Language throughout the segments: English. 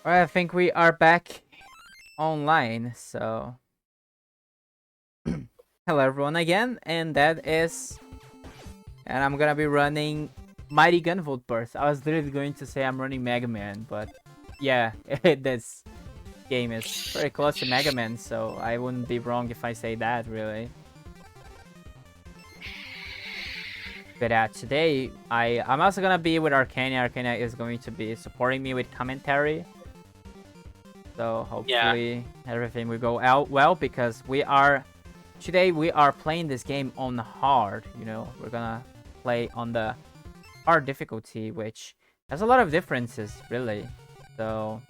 Alright, I think we are back online, so... Hello everyone again, and that is... And I'm gonna be running Mighty Gunvolt Burst. I was literally going to say I'm running Mega Man, but... Yeah, this game is very close to Mega Man, so I wouldn't be wrong if I say that, really. But today, I'm also gonna be with Arcania. Arcania is going to be supporting me with commentary. So hopefully everything will go out well, because today we are playing this game on hard. You know, we're gonna play on the hard difficulty, which has a lot of differences, really. So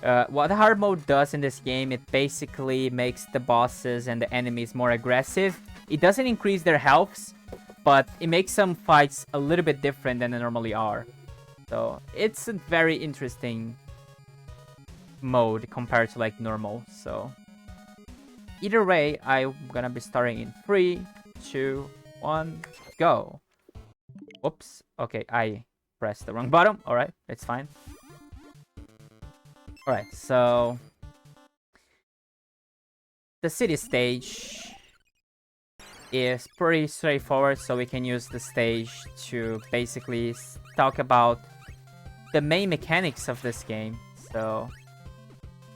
what the hard mode does in this game, it basically makes the bosses and the enemies more aggressive. It doesn't increase their healths, but it makes some fights a little bit different than they normally are. So it's a very interesting mode compared to like normal. So either way, I'm gonna be starting in 3, 2, 1, go. Whoops. Okay, I pressed the wrong button. Alright, it's fine. Alright, so the city stage is pretty straightforward, so we can use the stage to basically talk about the main mechanics of this game. So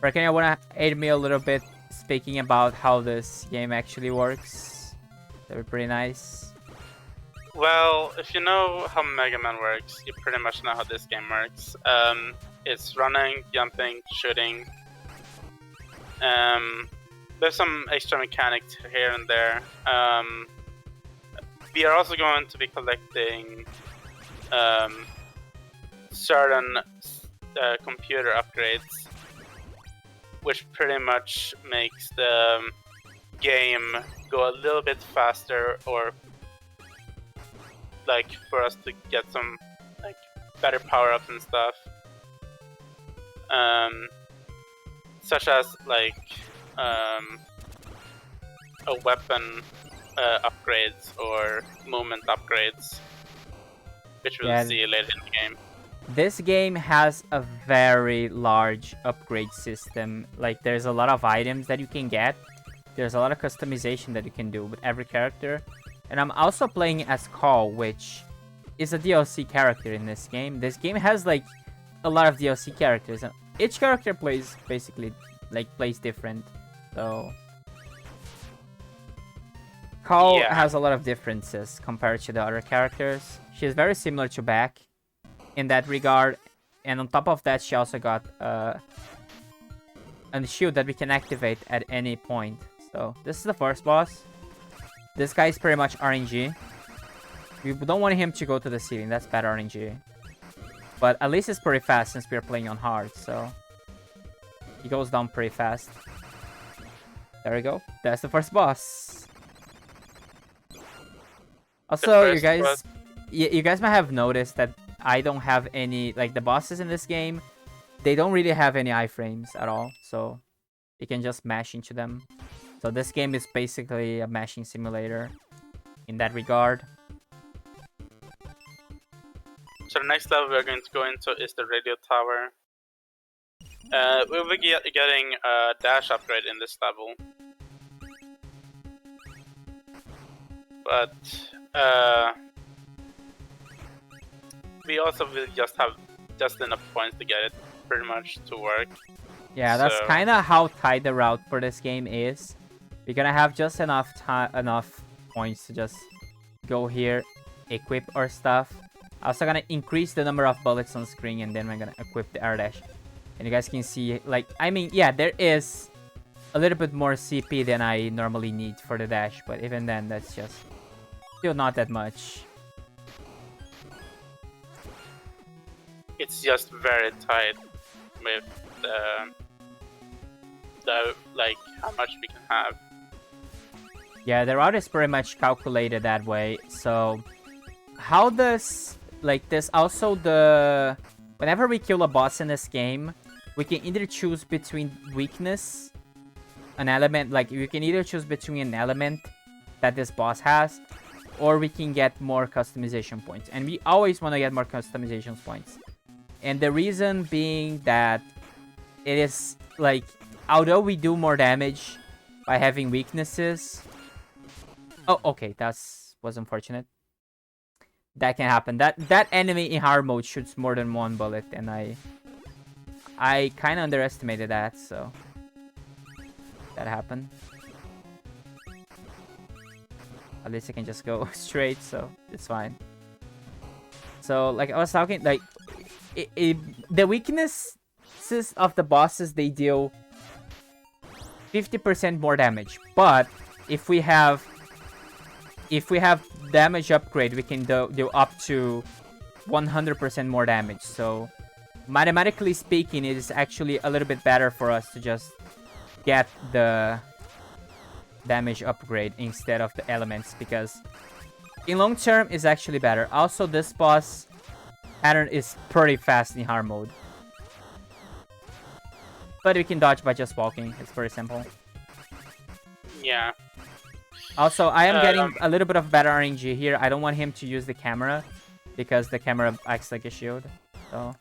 Reckon I wanna aid me a little bit speaking about how this game actually works. That'd be pretty nice. Well, if you know how Mega Man works, you pretty much know how this game works. It's running, jumping, shooting. There's some extra mechanics here and there. We are also going to be collecting certain computer upgrades, which pretty much makes the game go a little bit faster, or like for us to get some like better power-ups and stuff, such as like a weapon upgrades or movement upgrades, which we'll see later in the game. This game has a very large upgrade system. Like, there's a lot of items that you can get. There's a lot of customization that you can do with every character. And I'm also playing as Col, which is a DLC character in this game. This game has, like, a lot of DLC characters. And each character plays, basically, plays different. So Col has a lot of differences compared to the other characters. She is very similar to Back in that regard, and on top of that, she also got a shield that we can activate at any point. So this is the first boss. This guy is pretty much RNG. We don't want him to go to the ceiling. That's bad RNG. But at least it's pretty fast since we're playing on hard. So he goes down pretty fast. There we go. That's the first boss. Also, you guys might have noticed that I don't have any, like, the bosses in this game, they don't really have any iframes at all, so you can just mash into them. So this game is basically a mashing simulator in that regard. So the next level we're going to go into is the radio tower. We'll be getting a dash upgrade in this level. But we also will just have enough points to get it pretty much to work. Yeah, that's kind of how tight the route for this game is. We're gonna have just enough points to just go here, equip our stuff. Also gonna increase the number of bullets on screen, and then we're gonna equip the air dash. And you guys can see, like, I mean, yeah, there is a little bit more CP than I normally need for the dash, but even then, that's just still not that much. It's just very tight with the like how much we can have. Yeah, the route is pretty much calculated that way. So how does, like, this also, the whenever we kill a boss in this game, we can either choose between weakness, an element, like you can either choose between an element that this boss has, or we can get more customization points, and we always want to get more customization points. And the reason being that it is like, although we do more damage by having weaknesses. Oh, okay, was unfortunate. That can happen. That enemy in hard mode shoots more than one bullet, and I kind of underestimated that, so that happened. At least I can just go straight, so it's fine. So, like I was talking, like the weaknesses of the bosses, they deal 50% more damage. But if we have damage upgrade, we can do up to 100% more damage. So mathematically speaking, it is actually a little bit better for us to just get the damage upgrade instead of the elements, because in long term is actually better. Also, this boss pattern is pretty fast in hard mode, but we can dodge by just walking. It's pretty simple. Yeah. Also, I am getting a little bit of better RNG here. I don't want him to use the camera because the camera acts like a shield. So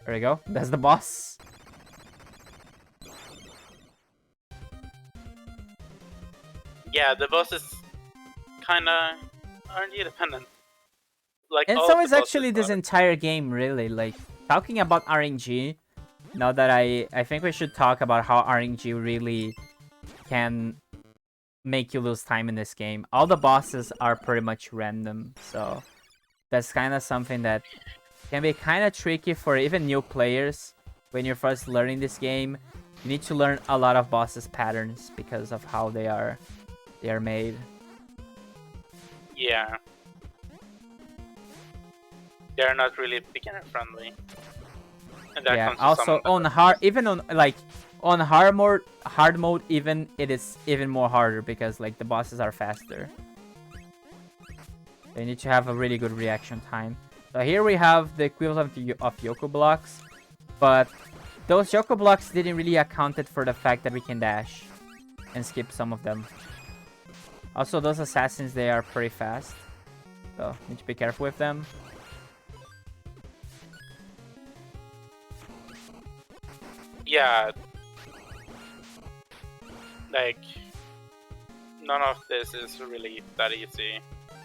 there we go. That's the boss. Yeah, the boss is kinda RNG dependent. Like, and so is actually this entire game, really. Like, talking about RNG, now that I think we should talk about how RNG really can make you lose time in this game. All the bosses are pretty much random, so that's kind of something that can be kind of tricky for even new players when you're first learning this game. You need to learn a lot of bosses' patterns because of how they are made. Yeah. They're not really beginner friendly. And that Yeah. Also on hard, even on like on hard mode, even it is even more harder because like the bosses are faster. They need to have a really good reaction time. So here we have the equivalent of Yoku blocks, but those Yoku blocks didn't really accounted for the fact that we can dash and skip some of them. Also, those assassins, they are pretty fast, so need to be careful with them. Yeah. Like, none of this is really that easy.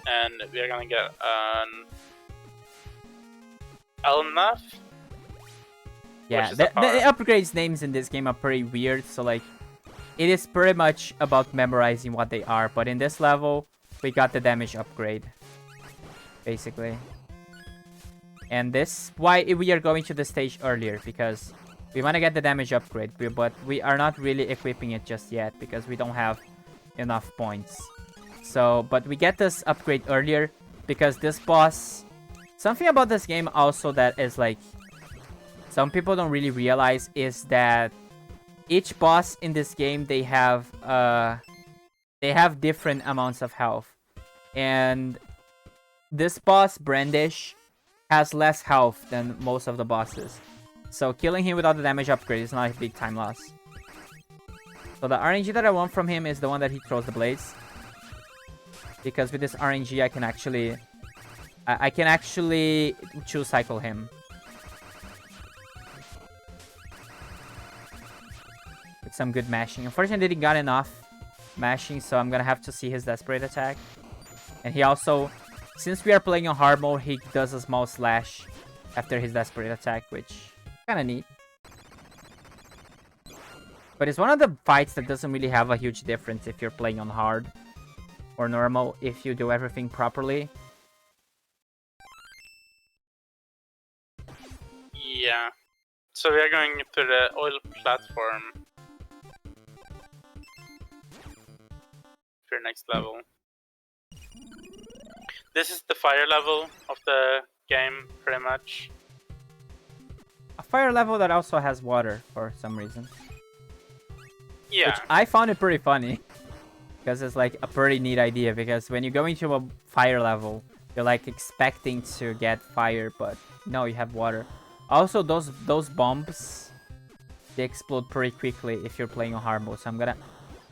And we're gonna get an Elnaf. Yeah, the upgrades names in this game are pretty weird, so like, it is pretty much about memorizing what they are, but in this level, we got the damage upgrade, basically. And this why we are going to the stage earlier, because we want to get the damage upgrade, but we are not really equipping it just yet, because we don't have enough points. So, but we get this upgrade earlier, because this boss... Something about this game also that is like... Some people don't really realize is that each boss in this game, they have different amounts of health. And this boss, Brandish, has less health than most of the bosses. So killing him without the damage upgrade is not a big time loss. So the RNG that I want from him is the one that he throws the blades. Because with this RNG, I can actually choose cycle him. With some good mashing. Unfortunately, I didn't got enough mashing, so I'm gonna have to see his desperate attack. And he also, since we are playing on hard mode, he does a small slash after his desperate attack, which kind of neat. But it's one of the fights that doesn't really have a huge difference if you're playing on hard or normal, if you do everything properly. Yeah. So we are going to the oil platform for next level. This is the fire level of the game, pretty much. A fire level that also has water for some reason. Yeah. Which I found it pretty funny. Because it's like a pretty neat idea. Because when you go into a fire level, you're like expecting to get fire, but no, you have water. Also, those bombs, they explode pretty quickly if you're playing on hard mode. So I'm gonna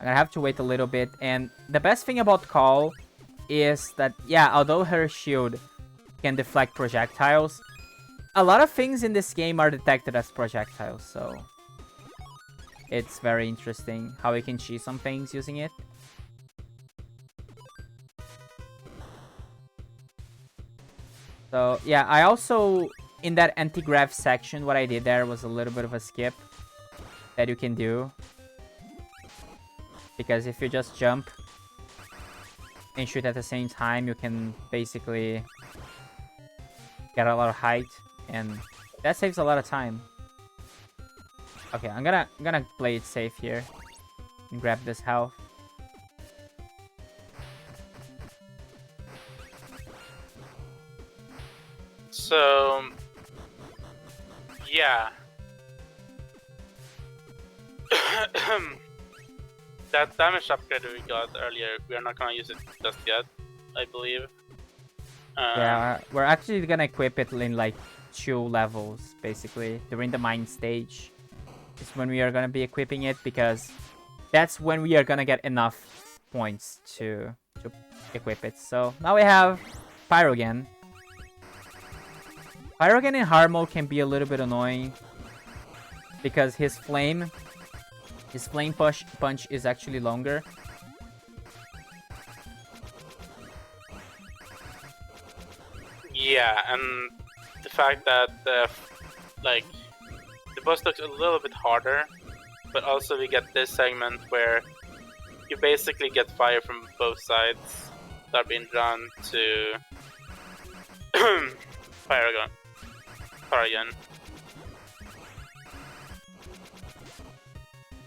have to wait a little bit. And the best thing about Call is that, yeah, although her shield can deflect projectiles, a lot of things in this game are detected as projectiles, so it's very interesting how we can cheese some things using it. So yeah, I also, in that anti-grav section, what I did there was a little bit of a skip that you can do. Because if you just jump and shoot at the same time, you can basically get a lot of height, and that saves a lot of time. Okay, I'm gonna play it safe here and grab this health. So, yeah. That damage upgrade we got earlier, we are not gonna use it just yet, I believe. Yeah, we're actually gonna equip it in like 2 levels, basically. During the mine stage is when we are gonna be equipping it, because that's when we are gonna get enough points to equip it. So now we have Pyrogen. Pyrogen in hard mode can be a little bit annoying because his flame punch is actually longer. Yeah, and the fact that the boss looks a little bit harder, but also we get this segment where you basically get fire from both sides that are being drawn to Pyrogen.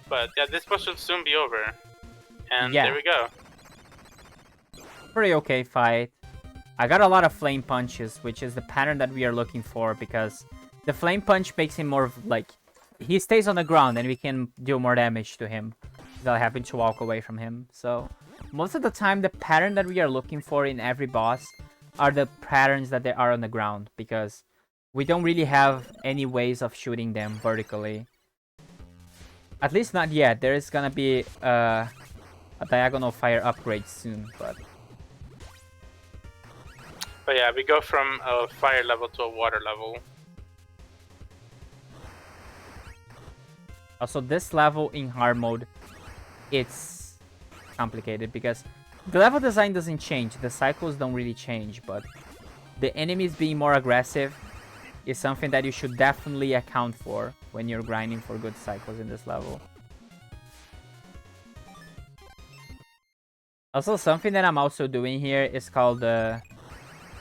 But yeah, this boss should soon be over. And Yeah. there we go. Pretty okay fight. I got a lot of flame punches, which is the pattern that we are looking for, because the flame punch makes him more like, he stays on the ground and we can do more damage to him without having to walk away from him. So most of the time, the pattern that we are looking for in every boss are the patterns that they are on the ground, because we don't really have any ways of shooting them vertically. At least not yet. There is gonna be a diagonal fire upgrade soon, but yeah, we go from a fire level to a water level. Also, this level in hard mode, it's complicated because the level design doesn't change. The cycles don't really change, but the enemies being more aggressive is something that you should definitely account for when you're grinding for good cycles in this level. Also, something that I'm also doing here is called the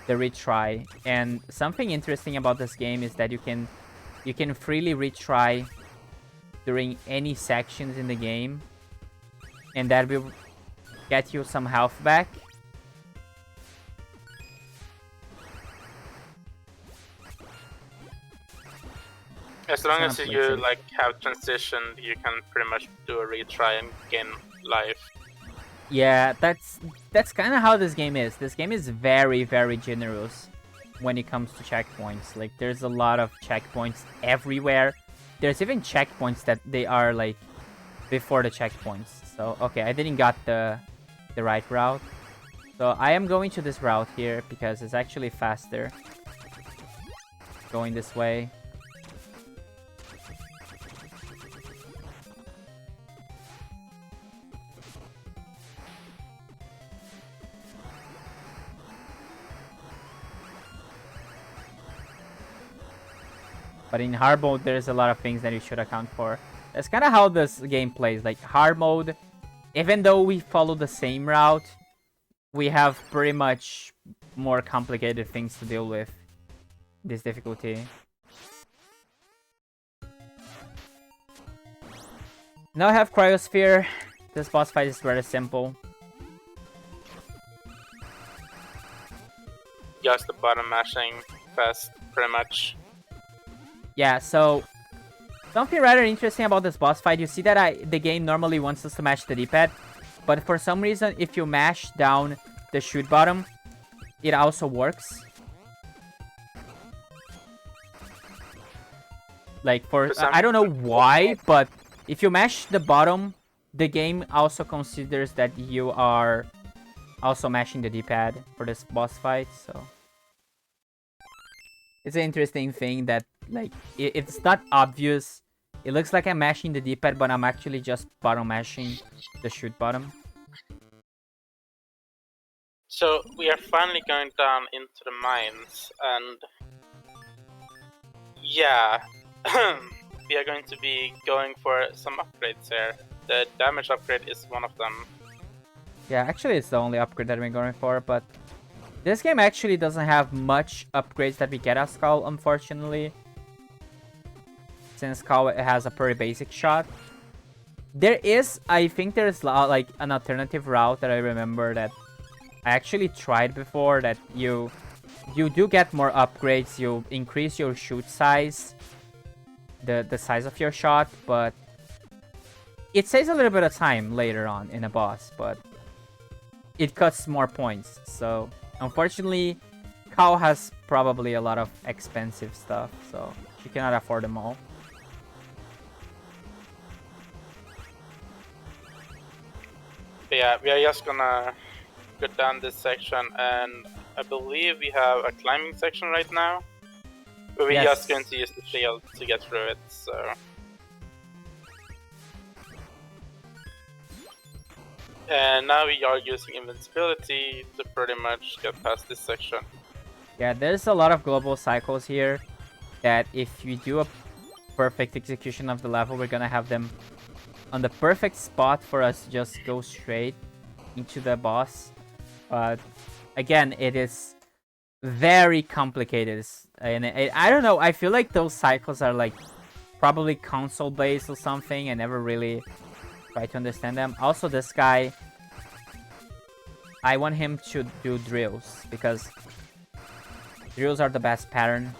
retry. And something interesting about this game is that you can freely retry during any sections in the game, and that will get you some health back. As long as you like have transitioned, you can pretty much do a retry and gain life. Yeah, that's kind of how this game is. This game is very, very generous when it comes to checkpoints. Like, there's a lot of checkpoints everywhere. There's even checkpoints that they are like before the checkpoints. So okay, I didn't got the right route. So I am going to this route here because it's actually faster going this way. But in hard mode, there's a lot of things that you should account for. That's kind of how this game plays. Like, hard mode, even though we follow the same route, we have pretty much more complicated things to deal with this difficulty. Now I have Cryosphere. This boss fight is very simple. Just the button mashing fast, pretty much. Yeah, so something rather interesting about this boss fight, you see that the game normally wants us to mash the D-pad, but for some reason, if you mash down the shoot bottom, it also works. Like, I don't know why, but if you mash the bottom, the game also considers that you are also mashing the D-pad for this boss fight, so it's an interesting thing that, like, it's not obvious. It looks like I'm mashing the D-pad, but I'm actually just bottom mashing the shoot button. So we are finally going down into the mines, and yeah, we are going to be going for some upgrades here. The damage upgrade is one of them. Yeah, actually it's the only upgrade that we're going for, but this game actually doesn't have much upgrades that we get as Skull, unfortunately. Since Skull has a pretty basic shot. There is, I think there's like an alternative route that I remember that I actually tried before, that you do get more upgrades, you increase your shoot size, the size of your shot, but it saves a little bit of time later on in a boss, but it cuts more points. So unfortunately, Cow has probably a lot of expensive stuff, so she cannot afford them all. But yeah, we are just gonna go down this section, and I believe we have a climbing section right now. But we're just going to use the shield to get through it, so... And now we are using invincibility to pretty much get past this section. Yeah, there's a lot of global cycles here that if you do a perfect execution of the level, we're gonna have them on the perfect spot for us to just go straight into the boss. But again, it is very complicated, and I don't know, I feel like those cycles are like probably console based or something. I never really try to understand them. Also, this guy, I want him to do drills because drills are the best pattern,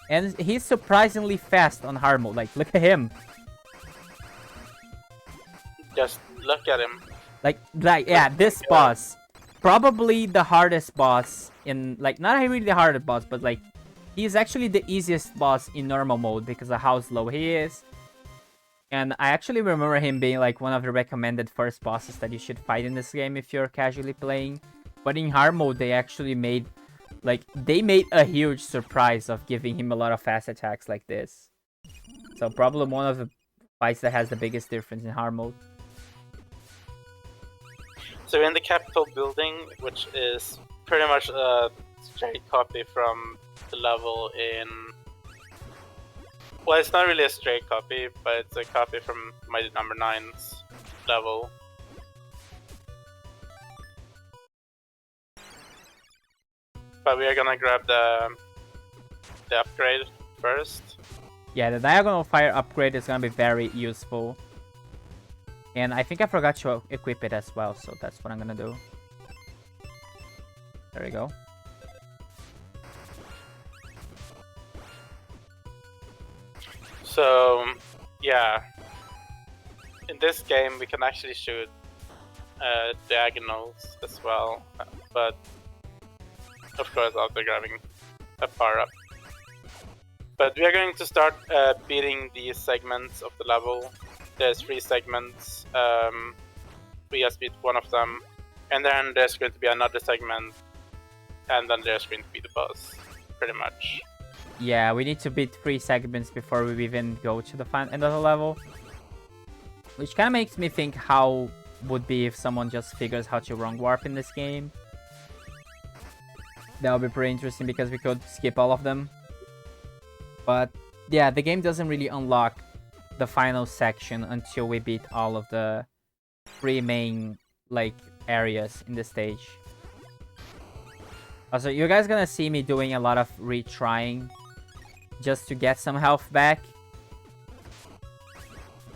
and he's surprisingly fast on hard mode. Like, look at him. Just look at him. Like yeah, this boss, probably the hardest boss in, like, not really the hardest boss, but like he's actually the easiest boss in normal mode because of how slow he is. And I actually remember him being like one of the recommended first bosses that you should fight in this game if you're casually playing. But in hard mode, they actually made a huge surprise of giving him a lot of fast attacks like this. So probably one of the fights that has the biggest difference in hard mode. So we're in the Capitol building, which is pretty much a straight copy from the level in... Well, it's not really a straight copy, but it's a copy from Mighty Number 9's level. But we are gonna grab the upgrade first. Yeah, the diagonal fire upgrade is gonna be very useful. And I think I forgot to equip it as well, so that's what I'm gonna do. There we go. So, yeah. In this game, we can actually shoot diagonals as well, but of course after grabbing a power-up. But we are going to start beating these segments of the level. There's 3 segments. We just beat one of them, and then there's going to be another segment, and then there's going to be the boss, pretty much. Yeah, we need to beat 3 segments before we even go to the end of the level. Which kind of makes me think how would be if someone just figures how to wrong warp in this game. That would be pretty interesting because we could skip all of them. But yeah, the game doesn't really unlock the final section until we beat all of the 3 main like areas in the stage. Also, you guys gonna see me doing a lot of retrying just to get some health back.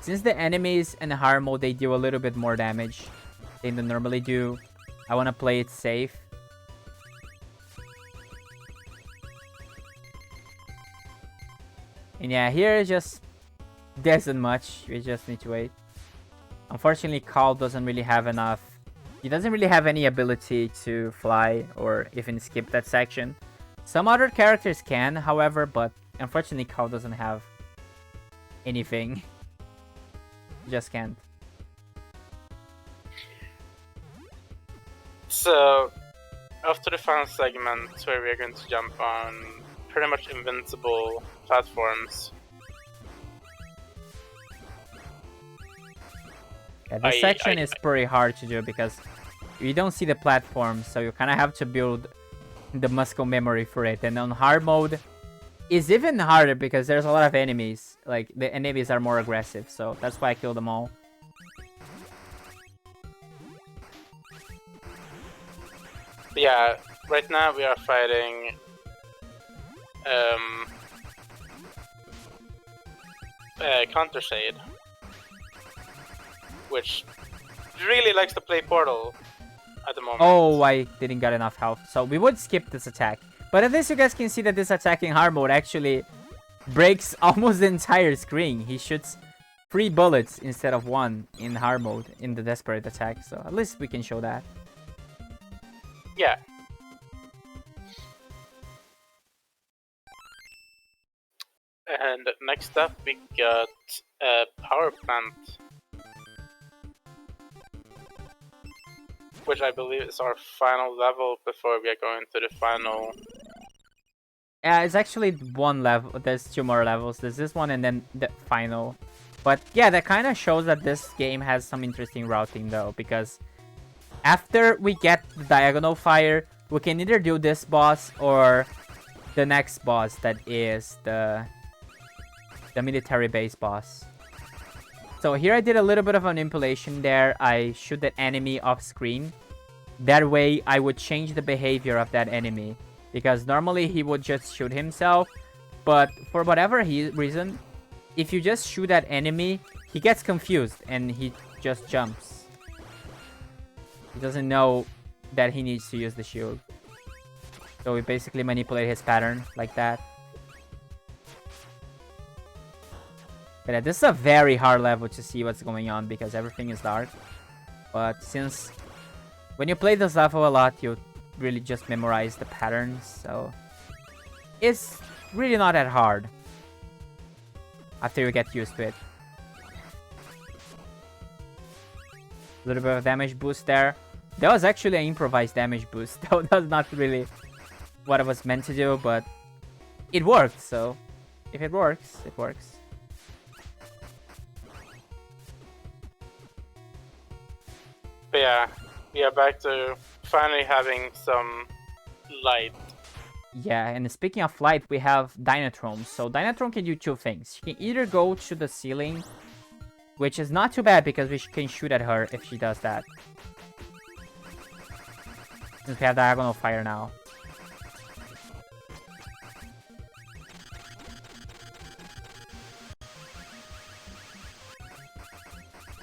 Since the enemies in hard mode, they do a little bit more damage than they normally do, I want to play it safe. And yeah, here just there isn't much. We just need to wait. Unfortunately, Carl doesn't really have enough. He doesn't really have any ability to fly or even skip that section. Some other characters can, however, but unfortunately, Carl doesn't have anything. Just can't. So, after the final segment, where we're going to jump on pretty much invincible platforms. Yeah, this section is pretty hard to do because you don't see the platform, so you kind of have to build the muscle memory for it. And on hard mode, it's even harder because there's a lot of enemies. Like, the enemies are more aggressive, so that's why I killed them all. Yeah, right now we are fighting Counter Shade, which really likes to play Portal at the moment. Oh, I didn't get enough health, so we would skip this attack. But at least you guys can see that this attack in hard mode actually breaks almost the entire screen. He shoots 3 bullets instead of 1 in hard mode in the desperate attack, so at least we can show that. Yeah. And next up we got a power plant, which I believe is our final level before we are going to the final. Yeah, it's actually 1 level. There's 2 more levels. There's this one and then the final. But yeah, that kind of shows that this game has some interesting routing though, because after we get the diagonal fire, we can either do this boss or the next boss that is the military base boss. So here I did a little bit of manipulation there. I shoot that enemy off screen. That way I would change the behavior of that enemy. Because normally he would just shoot himself. But for whatever reason, if you just shoot that enemy, he gets confused and he just jumps. He doesn't know that he needs to use the shield. So we basically manipulate his pattern like that. But yeah, this is a very hard level to see what's going on because everything is dark. But since when you play this level a lot, you really just memorize the patterns. So it's really not that hard after you get used to it. A little bit of damage boost there. That was actually an improvised damage boost. That was not really what I was meant to do, but it worked. So if it works, it works. But yeah, we are back to finally having some light. Yeah, and speaking of light, we have Dinotron. So Dinotron can do 2 things. She can either go to the ceiling, which is not too bad because we can shoot at her if she does that. Since we have diagonal fire now.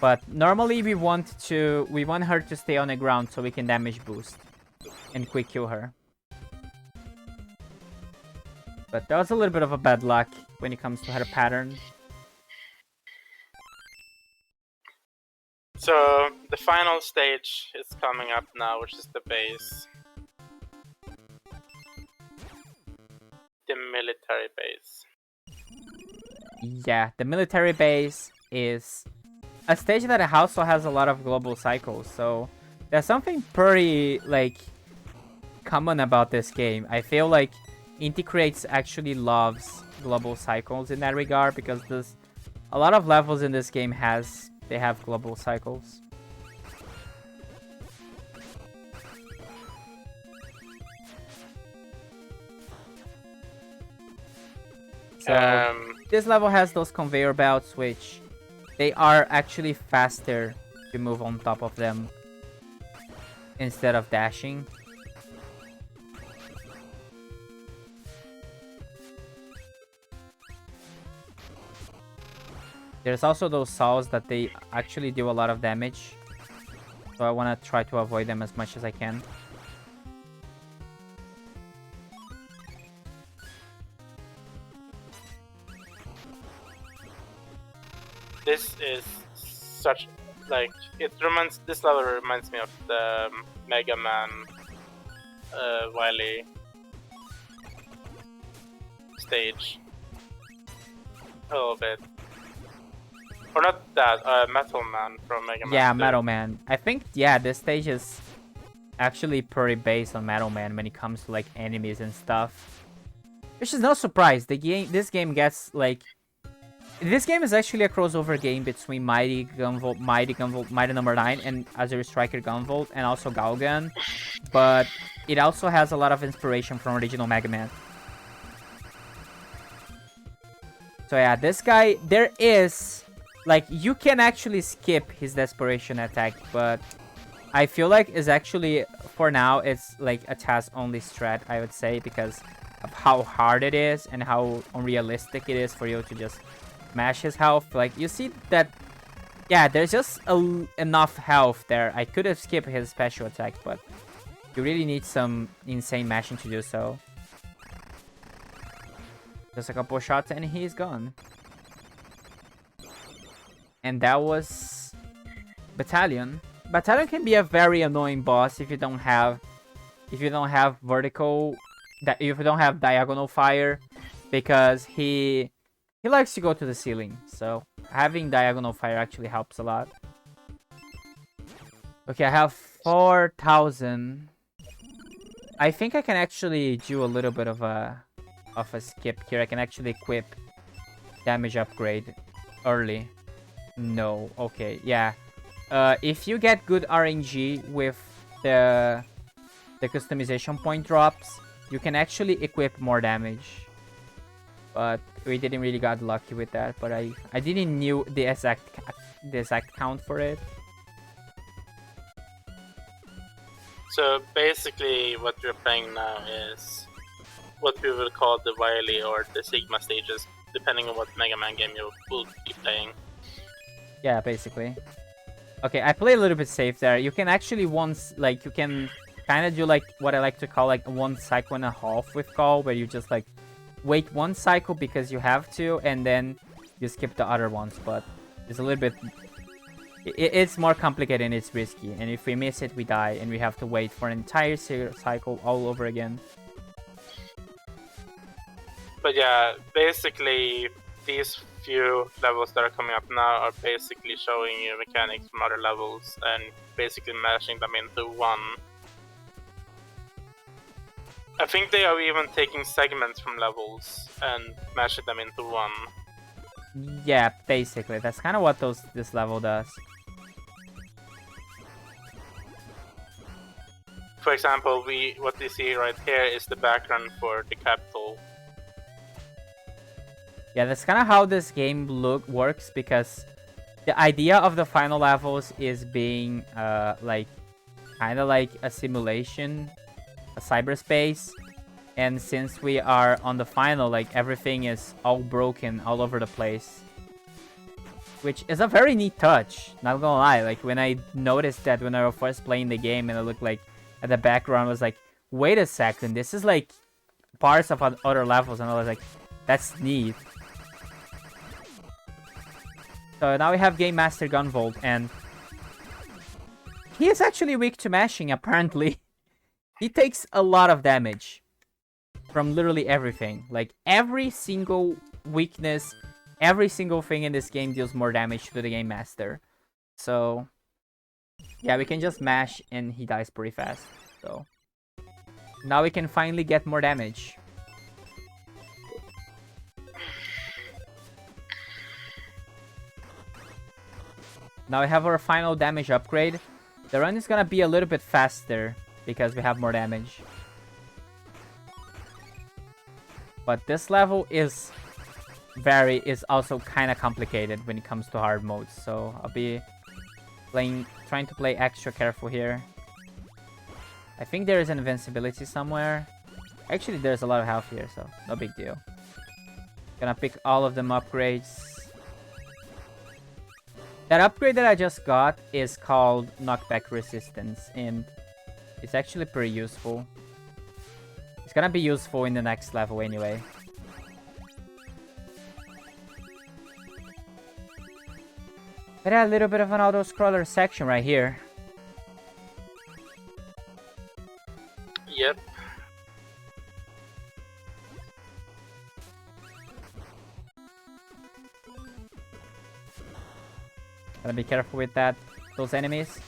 But normally we want her to stay on the ground so we can damage boost and quick kill her. But that was a little bit of a bad luck when it comes to her pattern. So the final stage is coming up now, which is the base. The military base. Yeah, the military base is a stage that also has a lot of global cycles. So there's something pretty like common about this game. I feel like Inti Creates actually loves global cycles in that regard because there's a lot of levels in this game they have global cycles. So this level has those conveyor belts, which they are actually faster to move on top of them instead of dashing. There's also those saws that they actually do a lot of damage. So I want to try to avoid them as much as I can. This is such like this level reminds me of the Mega Man Wily stage a little bit. Or not that, Metal Man from Mega Man. Yeah, 2. Metal Man. I think, yeah, this stage is actually pretty based on Metal Man when it comes to like enemies and stuff. Which is no surprise. This game gets like, this game is actually a crossover game between Mighty Number 9 and Azure Striker Gunvolt, and also Galgan. But it also has a lot of inspiration from original Mega Man. So yeah, this guy, there is, like, you can actually skip his Desperation attack, but I feel like it's actually, for now, it's like a task-only strat, I would say, because of how hard it is and how unrealistic it is for you to just mash his health. Like, you see that, yeah, there's just enough health there. I could have skipped his special attack, but you really need some insane mashing to do so. Just a couple shots and he's gone. And that was Battalion. Battalion can be a very annoying boss if you don't have vertical, if you don't have diagonal fire, because he likes to go to the ceiling. So having diagonal fire actually helps a lot. Okay, I have 4,000. I think I can actually do a little bit of a skip here. I can actually equip damage upgrade early. No, okay, yeah. If you get good RNG with the customization point drops, you can actually equip more damage. But we didn't really got lucky with that. But I didn't knew the exact count for it. So basically, what we're playing now is what we will call the Wily or the Sigma stages, depending on what Mega Man game you will be playing. Yeah, basically. Okay, I play a little bit safe there. You can actually you can kind of do like what I like to call like 1.5 cycles with Call, where you just like wait 1 cycle because you have to, and then you skip the other ones. But it's a little bit, it's more complicated and it's risky. And if we miss it, we die, and we have to wait for an entire cycle all over again. But yeah, basically these few levels that are coming up now are basically showing you mechanics from other levels and basically mashing them into one. I think they are even taking segments from levels and mashing them into one. Yeah, basically. That's kind of what this level does. For example, what we see right here is the background for the capital. Yeah, that's kind of how this game works, because the idea of the final levels is being like kind of like a simulation, a cyberspace, and since we are on the final, like everything is all broken all over the place, which is a very neat touch, not gonna lie. Like when I noticed that when I was first playing the game and it looked like at the background, I was like, wait a second, this is like parts of other levels, and I was like, that's neat. So now we have Game Master Gunvolt, and he is actually weak to mashing, apparently. He takes a lot of damage from literally everything. Like, every single weakness, every single thing in this game deals more damage to the Game Master. So, yeah, we can just mash and he dies pretty fast. So, now we can finally get more damage. Now we have our final damage upgrade. The run is gonna be a little bit faster because we have more damage. But this level is also kind of complicated when it comes to hard modes. So I'll be trying to play extra careful here. I think there is an invincibility somewhere. Actually, there's a lot of health here, so no big deal. Gonna pick all of them upgrades. That upgrade that I just got is called Knockback Resistance, and it's actually pretty useful. It's gonna be useful in the next level anyway. But a little bit of an auto-scroller section right here. Yep. Gotta be careful with those enemies.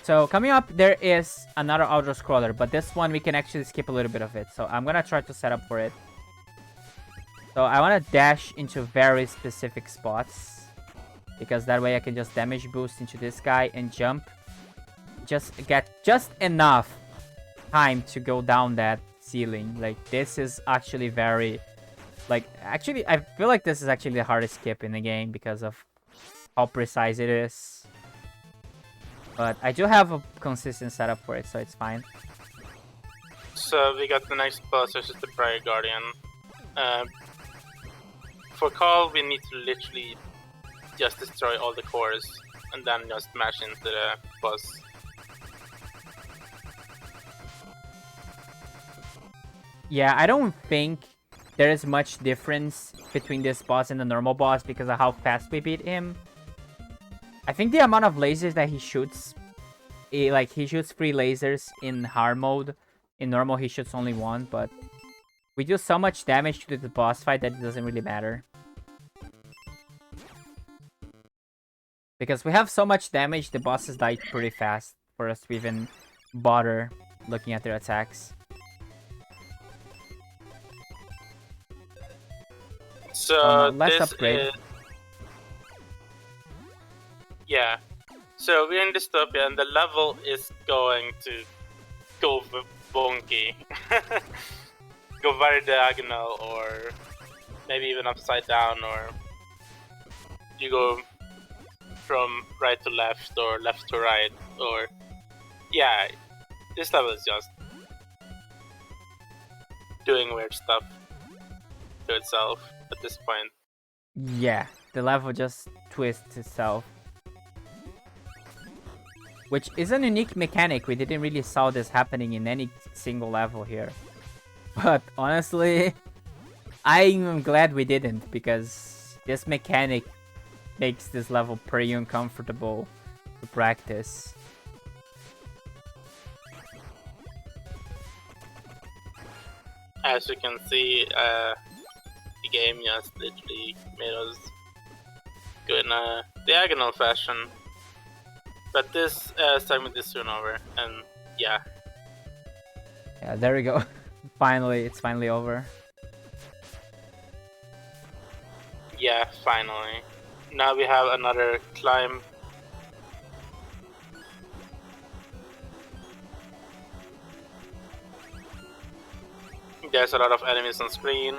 So coming up, there is another auto scroller, but this one we can actually skip a little bit of it. So I'm gonna try to set up for it. So I wanna dash into very specific spots, because that way I can just damage boost into this guy and jump. Just get just enough time to go down that ceiling. Like, this is actually very... Like, actually, I feel like this is actually the hardest skip in the game because of how precise it is. But I do have a consistent setup for it, so it's fine. So we got the next boss, which is the Prayer Guardian. For Call, we need to literally just destroy all the cores and then just smash into the boss. Yeah, I don't think there is much difference between this boss and the normal boss because of how fast we beat him. I think the amount of lasers that he shoots, he shoots 3 lasers in hard mode. In normal, he shoots only 1, but we do so much damage to the boss fight that it doesn't really matter. Because we have so much damage, the bosses die pretty fast for us to even bother looking at their attacks. So let's this upgrade. is... Yeah. So we're in Dystopia and the level is going to go wonky. Go very diagonal, or maybe even upside down, or you go from right to left or left to right, or... Yeah, this level is just doing weird stuff to itself at this point. Yeah, the level just twists itself. Which is a unique mechanic. We didn't really saw this happening in any single level here. But honestly, I'm glad we didn't, because this mechanic makes this level pretty uncomfortable to practice. As you can see, the game just literally made us go in a diagonal fashion. But this segment is soon over, and yeah. Yeah, there we go. Finally, it's finally over. Yeah, finally. Now we have another climb. There's a lot of enemies on screen.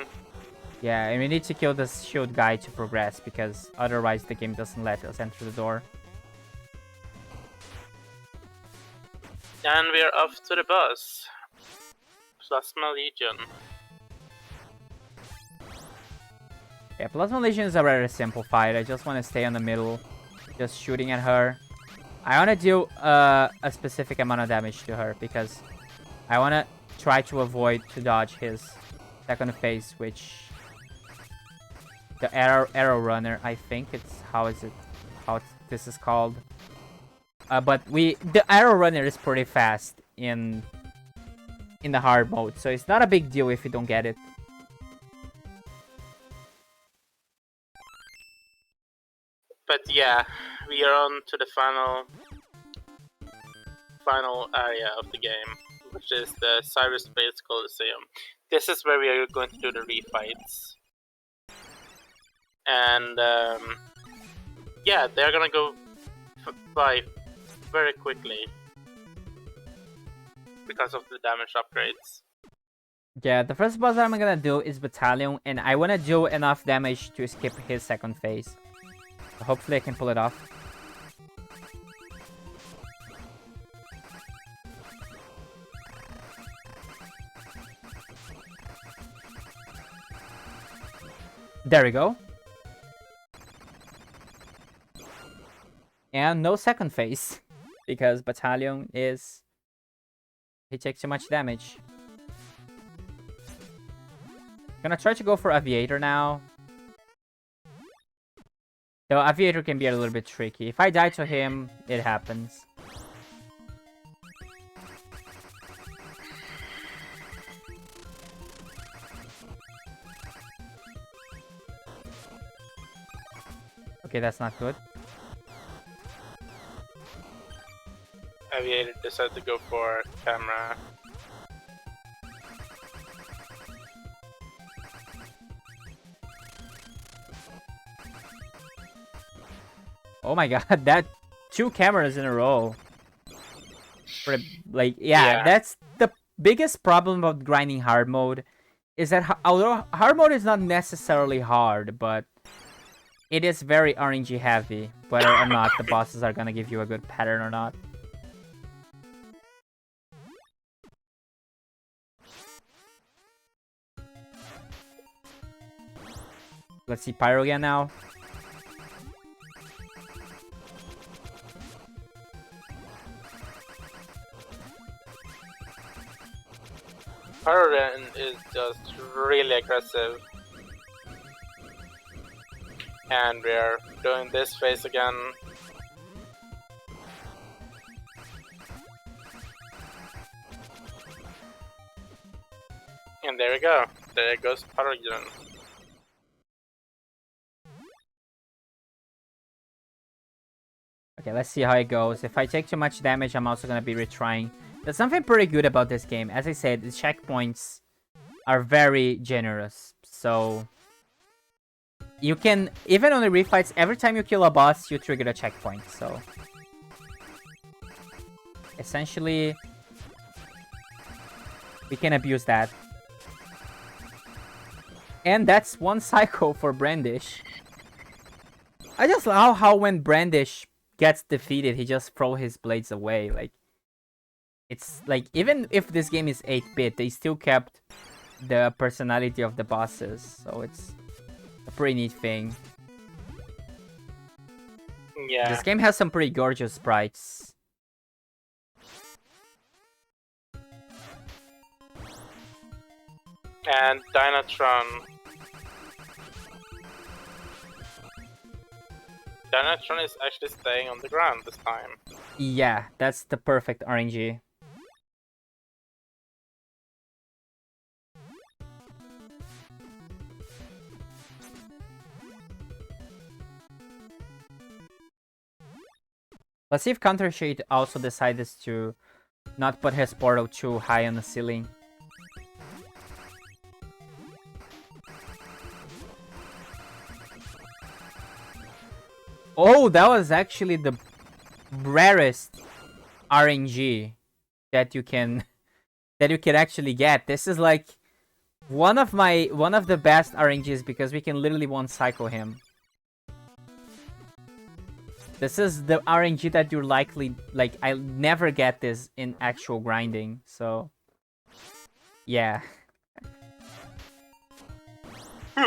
Yeah, and we need to kill this shield guy to progress, because otherwise the game doesn't let us enter the door. And we're off to the boss. Plasma Legion. Yeah, Plasma Legion is a very simple fight. I just want to stay in the middle, just shooting at her. I want to do a specific amount of damage to her, because I want to try to avoid to dodge his second phase, which... The arrow runner, I think it's... How this is called. But the arrow runner is pretty fast in the hard mode, so it's not a big deal if you don't get it. But yeah, we are on to the final area of the game, which is the Cyrus Space Coliseum. This is where we are going to do the refights. And yeah, they're gonna go by very quickly because of the damage upgrades. Yeah, the first boss that I'm gonna do is Battalion, and I wanna do enough damage to skip his second phase. So hopefully I can pull it off. There we go. And no second phase, because Battalion is... He takes too much damage. Gonna try to go for Aviator now. Though Aviator can be a little bit tricky. If I die to him, it happens. Okay, that's not good. Aviator decided to go for camera. Oh my god, that 2 cameras in a row. Like, yeah, that's the biggest problem about grinding hard mode. Is that although hard mode is not necessarily hard, but it is very RNG heavy, whether or not the bosses are gonna give you a good pattern or not. Let's see Pyro again now. Pyro is just really aggressive. And we're doing this phase again. And there we go. There goes Pyro again. Okay, let's see how it goes. If I take too much damage, I'm also gonna be retrying. There's something pretty good about this game. As I said, the checkpoints are very generous. So you can, even on the refights, every time you kill a boss, you trigger a checkpoint. So essentially, we can abuse that. And that's 1 cycle for Brandish. I just love how when Brandish gets defeated, he just throws his blades away. Like, it's like, even if this game is 8-bit, they still kept the personality of the bosses. So it's a pretty neat thing. Yeah. This game has some pretty gorgeous sprites. And Dinotron. Dinotron is actually staying on the ground this time. Yeah, that's the perfect RNG. Let's see if Counter Shade also decides to not put his portal too high on the ceiling. Oh, that was actually the rarest RNG that you can actually get. This is like one of the best RNGs because we can literally one cycle him. This is the RNG that you're likely, like, I'll never get this in actual grinding, so yeah. Do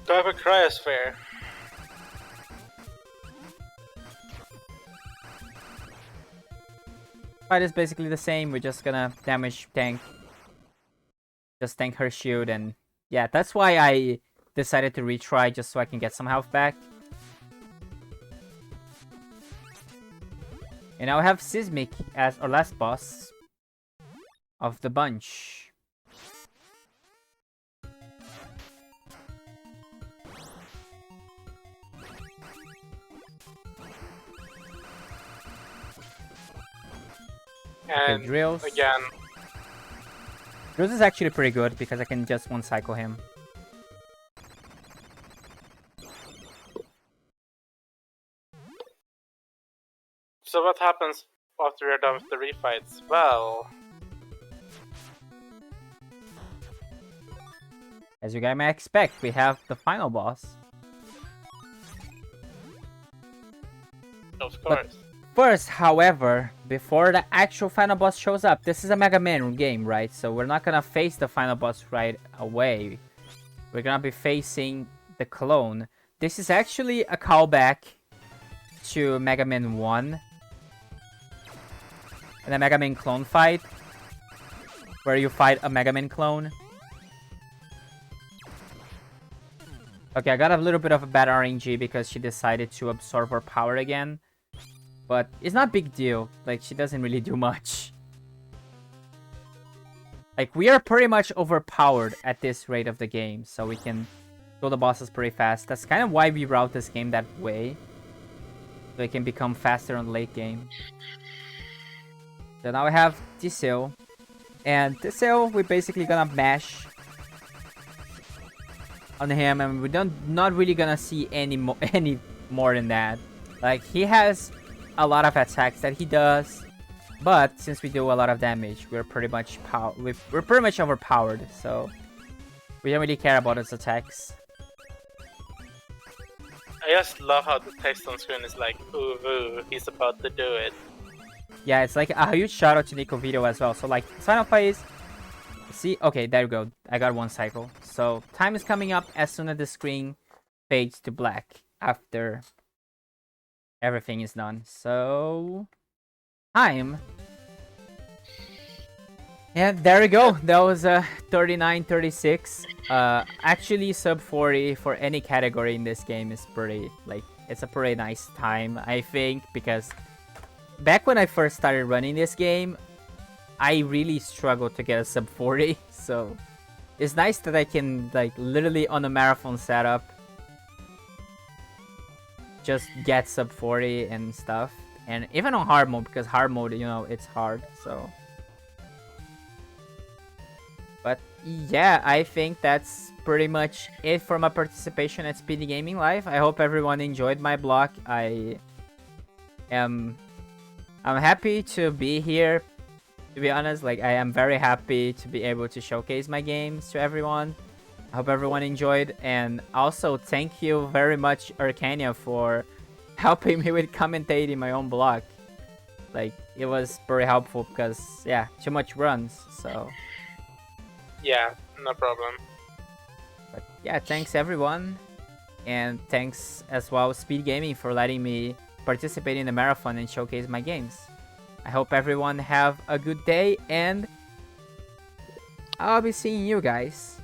I have a Cryosphere? Fight is basically the same, we're just gonna damage tank. Just tank her shield, and yeah, that's why I decided to retry, just so I can get some health back. And now I have Seismic as our last boss of the bunch. And okay, Drills. Again. Drills is actually pretty good because I can just one cycle him. So what happens after we're done with the refights? Well, as you guys may expect, we have the final boss. of course. First, however, before the actual final boss shows up, this is a Mega Man game, right? So we're not gonna face the final boss right away. We're gonna be facing the clone. This is actually a callback to Mega Man 1. And the Mega Man clone fight, where you fight a Mega Man clone. Okay, I got a little bit of a bad RNG because she decided to absorb her power again. But it's not a big deal. Like, she doesn't really do much. Like, we are pretty much overpowered at this rate of the game. So we can kill the bosses pretty fast. That's kind of why we route this game that way. so it can become faster on late game. So now we have Tiseo. And Tiseo, we're basically gonna mash on him, and we're not really gonna see any more than that. Like, he has a lot of attacks that he does, but since we do a lot of damage, we're pretty much overpowered, so we don't really care about his attacks. I just love how the text on screen is like, ooh, ooh, he's about to do it. Yeah, it's like a huge shout out to Nico Vito as well. So like, final phase. See, okay, there we go. I got one cycle. So time is coming up as soon as the screen fades to black after everything is done. So time. Yeah, there we go. That was 39-36. Actually, sub 40 for any category in this game is pretty, like, it's a pretty nice time, I think, because back when I first started running this game, I really struggled to get a sub 40. So it's nice that I can, like, literally on a marathon setup just get sub 40 and stuff. And even on hard mode, because hard mode, you know, it's hard, so. But yeah, I think that's pretty much it for my participation at SpeedGaming Live. I hope everyone enjoyed my blog. I'm happy to be here, to be honest. Like, I am very happy to be able to showcase my games to everyone. I hope everyone enjoyed, and also thank you very much, Arcania, for helping me with commentating my own blog. Like, it was very helpful because, yeah, too much runs, so. Yeah, no problem. But yeah, thanks everyone, and thanks as well SpeedGaming for letting me participate in the marathon and showcase my games. I hope everyone have a good day, and I'll be seeing you guys.